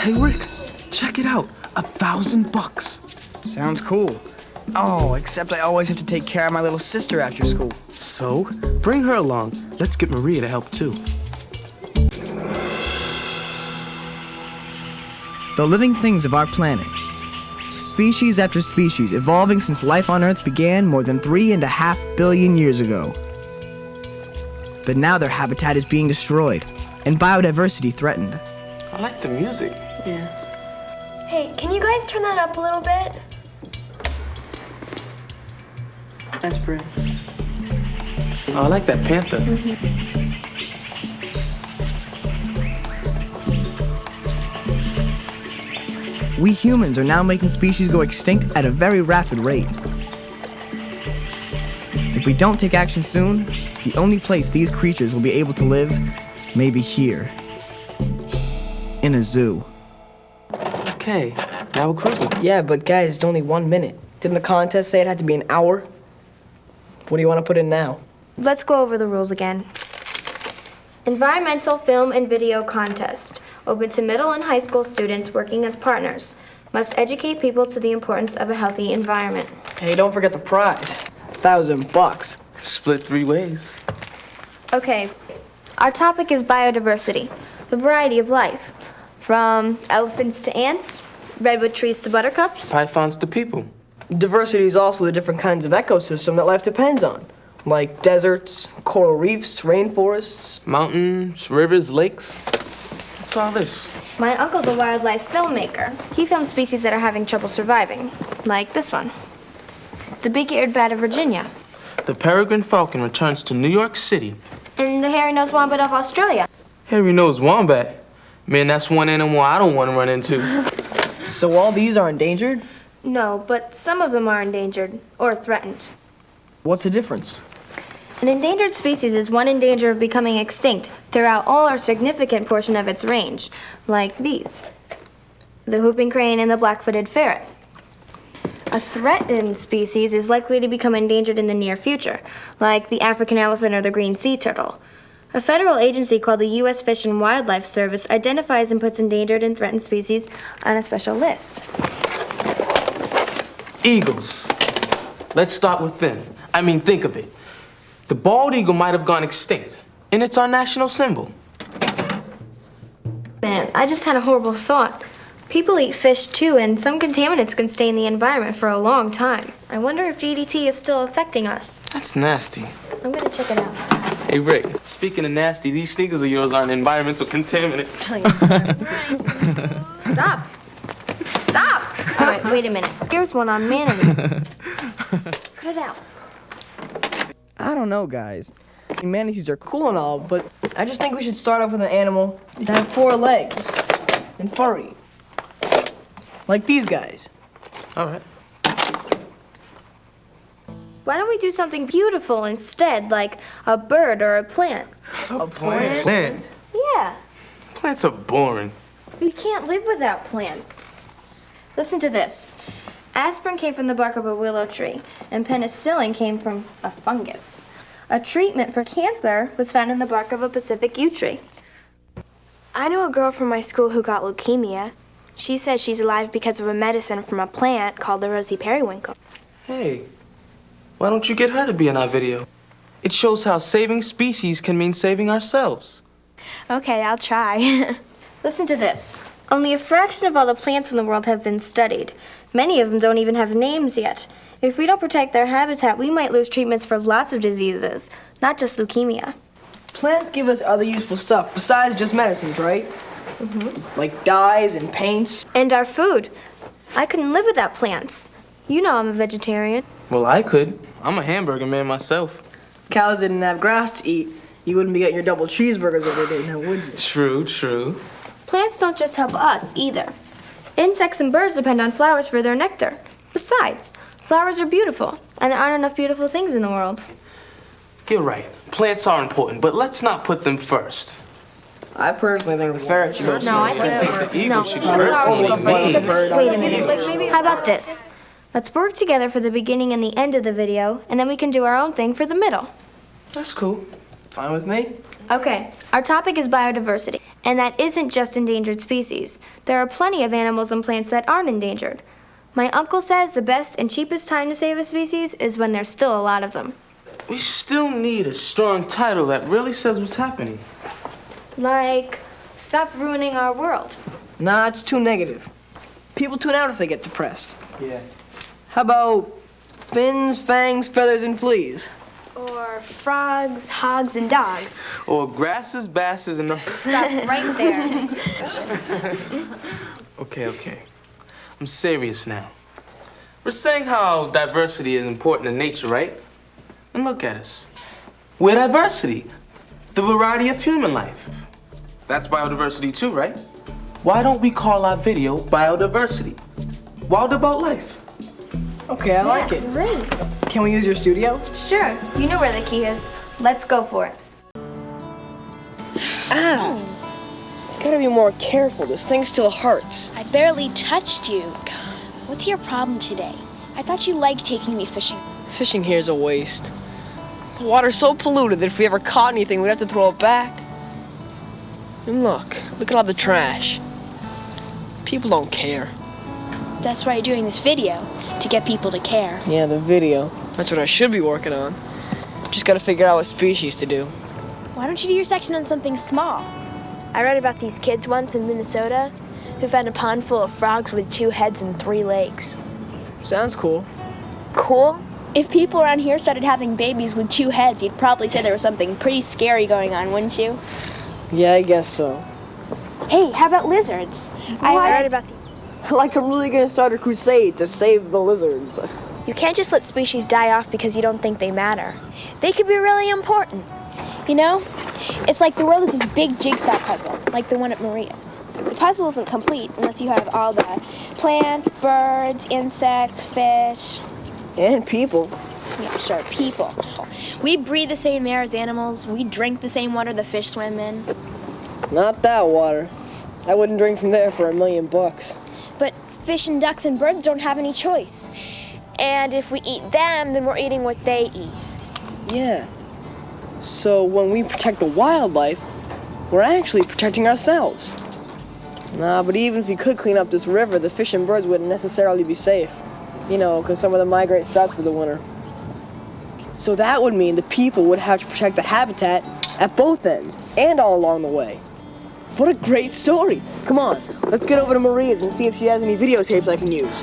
Hey, Rick, check it out. $1,000. Sounds cool. Oh, except I always have to take care of my little sister after school. So, bring her along. Let's get Maria to help too. The living things of our planet. Species after species evolving since life on Earth began more than 3.5 billion years ago. But now their habitat is being destroyed and biodiversity threatened. I like the music. Yeah. Hey, can you guys turn that up a little bit? That's pretty. Oh, I like that panther. We humans are now making species go extinct at a very rapid rate. If we don't take action soon, the only place these creatures will be able to live may be here. In a zoo. Okay, now we're cruising. Yeah, but guys, it's only 1 minute. Didn't the contest say it had to be an hour? What do you want to put in now? Let's go over the rules again. Environmental film and video contest. Open to middle and high school students working as partners. Must educate people to the importance of a healthy environment. Hey, don't forget the prize. $1,000. Split 3 ways. Okay, our topic is biodiversity, the variety of life. From elephants to ants, redwood trees to buttercups. Pythons to people. Diversity is also the different kinds of ecosystem that life depends on, like deserts, coral reefs, rainforests. Mountains, rivers, lakes. What's all this? My uncle's a wildlife filmmaker. He films species that are having trouble surviving, like this one. The big-eared bat of Virginia. The peregrine falcon returns to New York City. And the hairy-nosed wombat of Australia. Hairy-nosed wombat? Man, that's one animal I don't want to run into. So all these are endangered? No, but some of them are endangered or threatened. What's the difference? An endangered species is one in danger of becoming extinct throughout all or significant portion of its range, like these. The whooping crane and the black-footed ferret. A threatened species is likely to become endangered in the near future, like the African elephant or the green sea turtle. A federal agency called the U.S. Fish and Wildlife Service identifies and puts endangered and threatened species on a special list. Eagles. Let's start with them. I mean, think of it. The bald eagle might have gone extinct, and it's our national symbol. Man, I just had a horrible thought. People eat fish too, and some contaminants can stay in the environment for a long time. I wonder if DDT is still affecting us. That's nasty. I'm gonna check it out. Hey, Rick, speaking of nasty, these sneakers of yours are an environmental contaminant. Stop. Stop. All right, wait a minute. Here's one on manatees. Cut it out. I don't know, guys. Manatees are cool and all, but I just think we should start off with an animal that has 4 legs and furry. Like these guys. All right. Why don't we do something beautiful instead, like a bird or a plant? A plant? Plant? Yeah. Plants are boring. We can't live without plants. Listen to this. Aspirin came from the bark of a willow tree, and penicillin came from a fungus. A treatment for cancer was found in the bark of a Pacific yew tree. I know a girl from my school who got leukemia. She says she's alive because of a medicine from a plant called the rosy periwinkle. Hey, why don't you get her to be in our video? It shows how saving species can mean saving ourselves. Okay, I'll try. Listen to this. Only a fraction of all the plants in the world have been studied. Many of them don't even have names yet. If we don't protect their habitat, we might lose treatments for lots of diseases, not just leukemia. Plants give us other useful stuff besides just medicines, right? Mm-hmm. Like dyes and paints. And our food. I couldn't live without plants. You know I'm a vegetarian. Well, I could. I'm a hamburger man myself. Cows didn't have grass to eat. You wouldn't be getting your double cheeseburgers every day now, would you? True, true. Plants don't just help us, either. Insects and birds depend on flowers for their nectar. Besides, flowers are beautiful, and there aren't enough beautiful things in the world. You're right. Plants are important, but let's not put them first. I personally think the ferret should go No, I first. think no. should The go flowers should first. go first. Wait a minute. How about this? Let's work together for the beginning and the end of the video, and then we can do our own thing for the middle. That's cool. Fine with me. Okay, our topic is biodiversity, and that isn't just endangered species. There are plenty of animals and plants that aren't endangered. My uncle says the best and cheapest time to save a species is when there's still a lot of them. We still need a strong title that really says what's happening. Like, stop ruining our world. Nah, it's too negative. People tune out if they get depressed. Yeah. How about fins, fangs, feathers, and fleas? Or frogs, hogs, and dogs. Or grasses, basses, and... Stop right there. Okay. I'm serious now. We're saying how diversity is important in nature, right? And look at us. We're diversity. The variety of human life. That's biodiversity too, right? Why don't we call our video Biodiversity? Wild about life. Okay, I like it. Great. Can we use your studio? Sure, you know where the key is. Let's go for it. Ow! You gotta be more careful. This thing still hurts. I barely touched you. What's your problem today? I thought you liked taking me fishing. Fishing here is a waste. The water's so polluted that if we ever caught anything, we'd have to throw it back. And look at all the trash. People don't care. That's why you're doing this video, to get people to care. Yeah, the video. That's what I should be working on. Just gotta figure out what species to do. Why don't you do your section on something small? I read about these kids once in Minnesota who found a pond full of frogs with 2 heads and 3 legs. Sounds cool. Cool? If people around here started having babies with 2 heads, you'd probably say there was something pretty scary going on, wouldn't you? Yeah, I guess so. Hey, how about lizards? I read about Like I'm really gonna start a crusade to save the lizards. You can't just let species die off because you don't think they matter. They could be really important. You know, it's like the world is this big jigsaw puzzle, like the one at Maria's. The puzzle isn't complete unless you have all the plants, birds, insects, fish. And people. Yeah, sure, people. We breathe the same air as animals. We drink the same water the fish swim in. Not that water. I wouldn't drink from there for $1 million. But fish and ducks and birds don't have any choice. And if we eat them, then we're eating what they eat. Yeah. So when we protect the wildlife, we're actually protecting ourselves. Nah, but even if we could clean up this river, the fish and birds wouldn't necessarily be safe. You know, because some of them migrate south for the winter. So that would mean the people would have to protect the habitat at both ends and all along the way. What a great story. Come on, let's get over to Maria's and see if she has any videotapes I can use.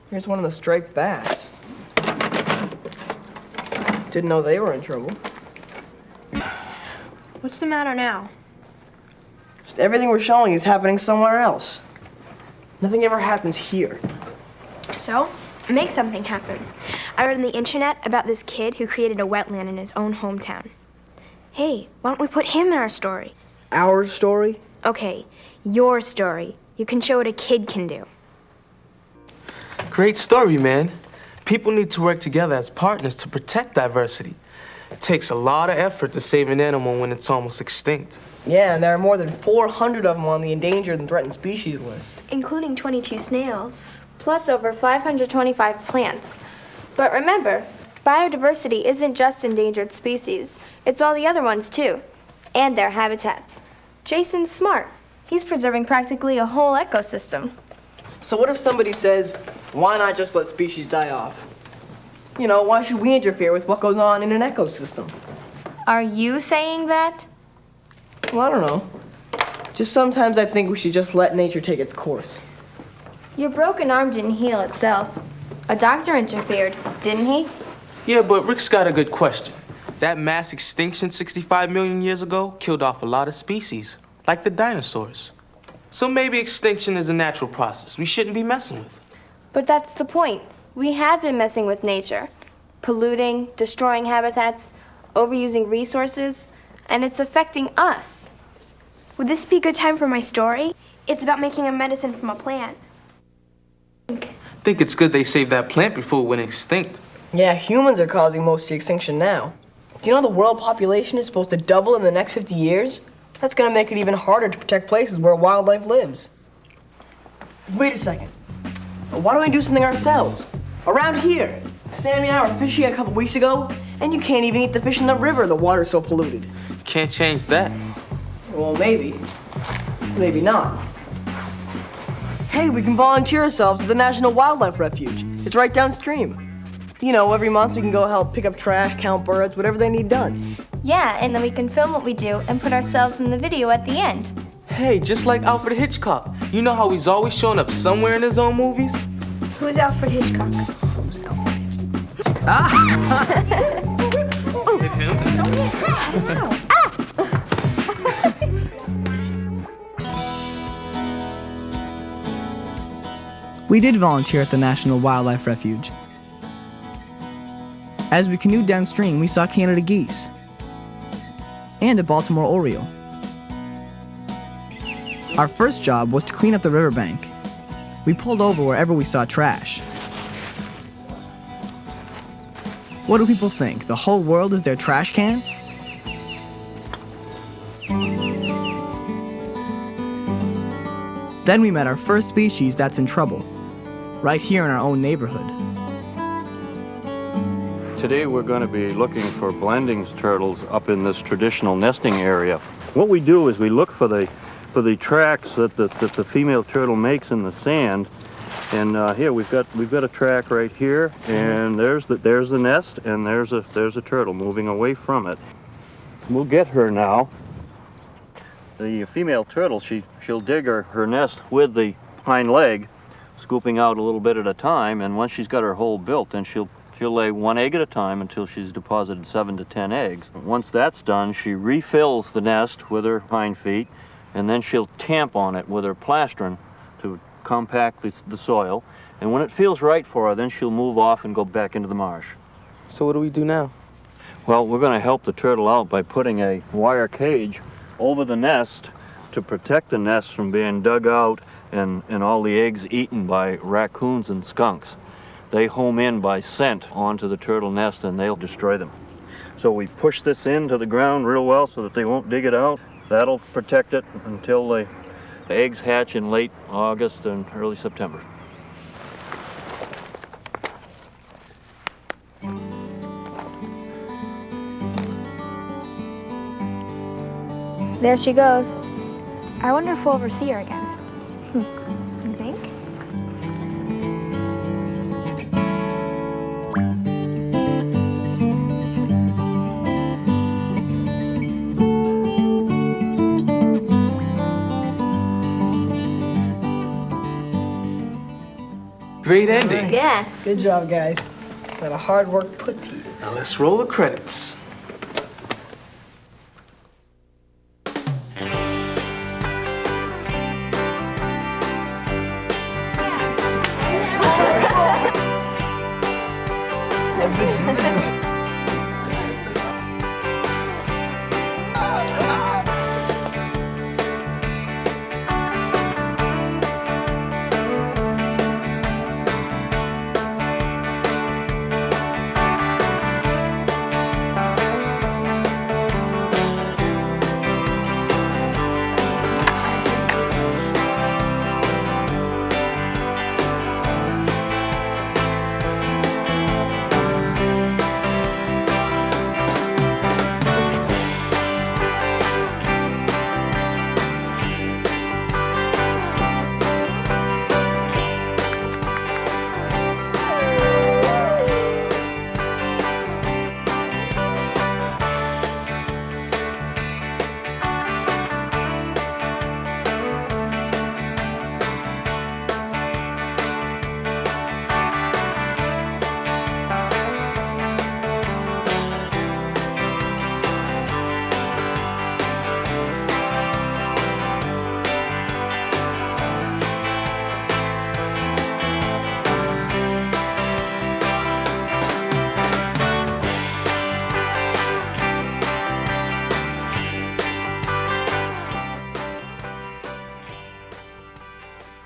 Here's one of the striped bass. Didn't know they were in trouble. What's the matter now? Just everything we're showing is happening somewhere else. Nothing ever happens here. So, make something happen. I read on the internet about this kid who created a wetland in his own hometown. Hey, why don't we put him in our story? Our story? Okay, your story. You can show what a kid can do. Great story, man. People need to work together as partners to protect diversity. It takes a lot of effort to save an animal when it's almost extinct. Yeah, and there are more than 400 of them on the endangered and threatened species list. Including 22 snails. Plus over 525 plants. But remember, biodiversity isn't just endangered species. It's all the other ones too, and their habitats. Jason's smart. He's preserving practically a whole ecosystem. So what if somebody says, why not just let species die off? You know, why should we interfere with what goes on in an ecosystem? Are you saying that? Well, I don't know. Just sometimes I think we should just let nature take its course. Your broken arm didn't heal itself. A doctor interfered, didn't he? Yeah, but Rick's got a good question. That mass extinction 65 million years ago killed off a lot of species, like the dinosaurs. So maybe extinction is a natural process we shouldn't be messing with. But that's the point. We have been messing with nature, polluting, destroying habitats, overusing resources, and it's affecting us. Would this be a good time for my story? It's about making a medicine from a plant. I think it's good they saved that plant before it went extinct. Yeah, humans are causing most of the extinction now. Do you know the world population is supposed to double in the next 50 years? That's gonna make it even harder to protect places where wildlife lives. Wait a second. Why don't we do something ourselves? Around here. Sammy and I were fishing a couple weeks ago, and you can't even eat the fish in the river. The water's so polluted. Can't change that. Well, maybe. Maybe not. Hey, we can volunteer ourselves at the National Wildlife Refuge. It's right downstream. You know, every month we can go help pick up trash, count birds, whatever they need done. Yeah, and then we can film what we do and put ourselves in the video at the end. Hey, just like Alfred Hitchcock. You know how he's always showing up somewhere in his own movies? Who's Alfred Hitchcock? We did volunteer at the National Wildlife Refuge. As we canoed downstream, we saw Canada geese and a Baltimore oriole. Our first job was to clean up the riverbank. We pulled over wherever we saw trash. What do people think? The whole world is their trash can? Then we met our first species that's in trouble, right here in our own neighborhood. Today we're going to be looking for Blanding's turtles up in this traditional nesting area. What we do is we look for the tracks that the female turtle makes in the sand. And here we've got a track right here, and there's the nest, and there's a turtle moving away from it. We'll get her now. The female turtle, she'll dig her nest with the hind leg, scooping out a little bit at a time, and once she's got her hole built, then she'll lay one egg at a time until she's deposited 7 to 10 eggs. Once that's done, she refills the nest with her hind feet, and then she'll tamp on it with her plastron to compact the soil. And when it feels right for her, then she'll move off and go back into the marsh. So what do we do now? Well, we're going to help the turtle out by putting a wire cage over the nest to protect the nest from being dug out and all the eggs eaten by raccoons and skunks. They home in by scent onto the turtle nest and they'll destroy them. So we push this into the ground real well so that they won't dig it out. That'll protect it until the eggs hatch in late August and early September. There she goes. I wonder if we'll ever see her again. You think? Great ending. Yeah. Good job, guys. Got a hard work put to you. Now let's roll the credits.